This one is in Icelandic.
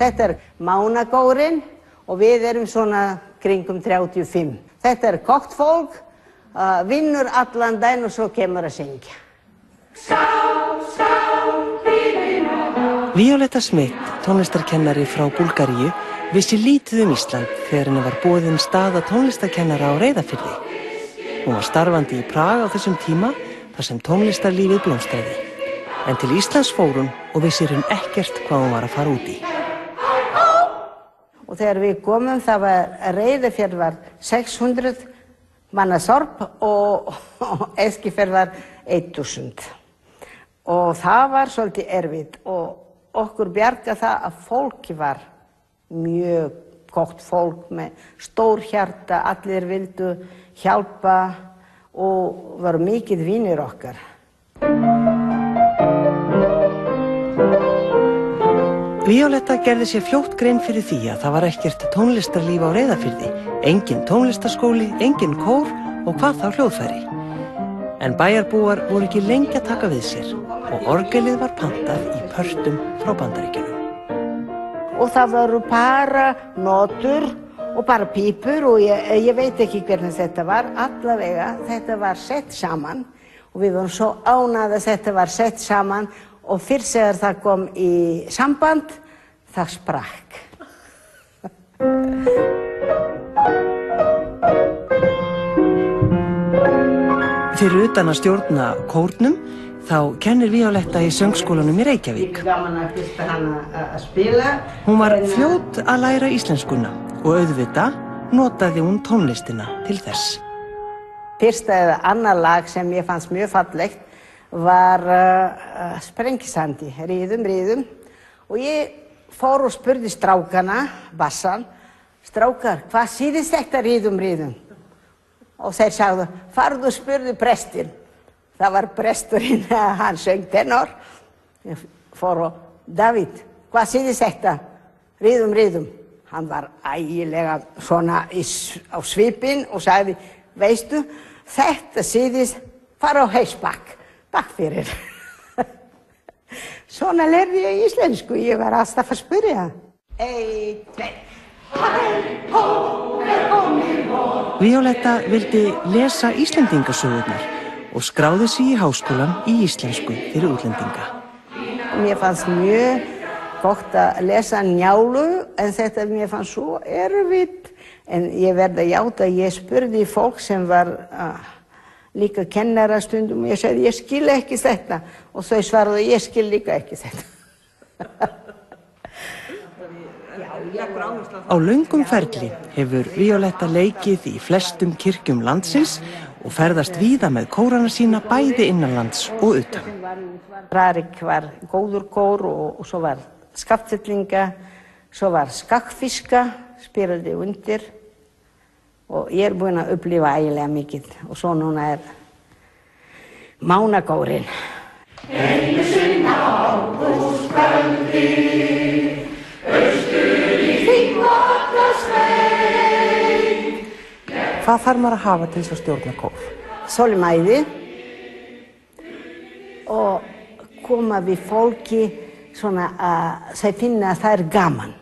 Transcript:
Þetta Mánagórinn og við erum svona kringum 35. Þetta gott fólk, vinnur allan daginn og svo kemur að syngja. Violetta Smith, tónlistarkennari frá Búlgaríu, vissi lítið Ísland þegar henni var boðin staða tónlistarkennara á Reyðarfirði. Hún var starfandi í Prag á þessum tíma þar sem tónlistarlífið blómstraði. En til Íslands fór hún og vissi hún ekkert hvað hún var að fara út í. Og þegar við komum, það var Reyðarfjörð var 600 manna þorp og Eskifjörð var 1000. Og það var svolítið erfitt og okkur bjargaði það að fólki var mjög gott fólk með stór hjarta, allir vildu hjálpa og var mikið vinir okkar. Violetta gerði sér fljótt grein fyrir því að það var ekkert tónlistarlíf á Reyðarfirði, engin tónlistarskóli, engin kór og hvað þá hljóðfæri. En bæjarbúar voru ekki lengi að taka við sér og orgelið var pantað í pörtum frá Bandaríkjunum. Og það voru bara notur og bara pípur og ég veit ekki hvernig þetta var. Allavega þetta var sett saman og við vorum svo ánægð að þetta var sett saman og fyrst þegar það kom í samband, það sprakk. Fyrir utan að stjórna kórnum, þá kennir Violetta í söngskólanum í Reykjavík. Hún var fljót að læra íslenskuna og auðvitað notaði hún tónlistina til þess. Fyrsta eða annar lag sem ég fannst mjög fallegt var Sprengisandi, Ríðum. Og ég fór og spurði strákana, bassan, strákar, hvað síðist þetta Ríðum? Og þeir sagðu, farðu og spurði prestinn. Það var presturinn, hann söng tenor. Ég fór og, David, hvað síðist þetta? Ríðum. Hann var ægilega svona á svipinn og sagði, veistu, þetta síðist, fara á Heisbakk, takk fyrir. Svona lærði ég íslensku, ég var alltaf að spyrja. Violetta vildi lesa Íslendingasögurnar og skráði sig í háskólan í íslensku fyrir útlendinga. Mér fannst mjög gott að lesa Njálu, en þetta mér fannst svo erfitt. En ég verði að játa að ég spurði fólk sem var líka kennara stundum og ég sagði, ég skil ekki þetta. Og þau svaraði, ég skil líka ekki þetta. Á löngum ferli hefur Violetta leikið í flestum kirkjum landsins og ferðast víða með kórana sína bæði innanlands og utan. Rarik var góður kór og svo var Skaffellinga, svo var Skagfiska, spilaði undir og ég búin að upplifa ægilega mikið og svo núna Mánagórinn. Einu sinna ágústkvöldi, austur í Þingvallasveit. Hvað þarf maður að hafa til þess að stjórna kór? Þolinmæði og koma við fólki svona að þau finna að það gaman.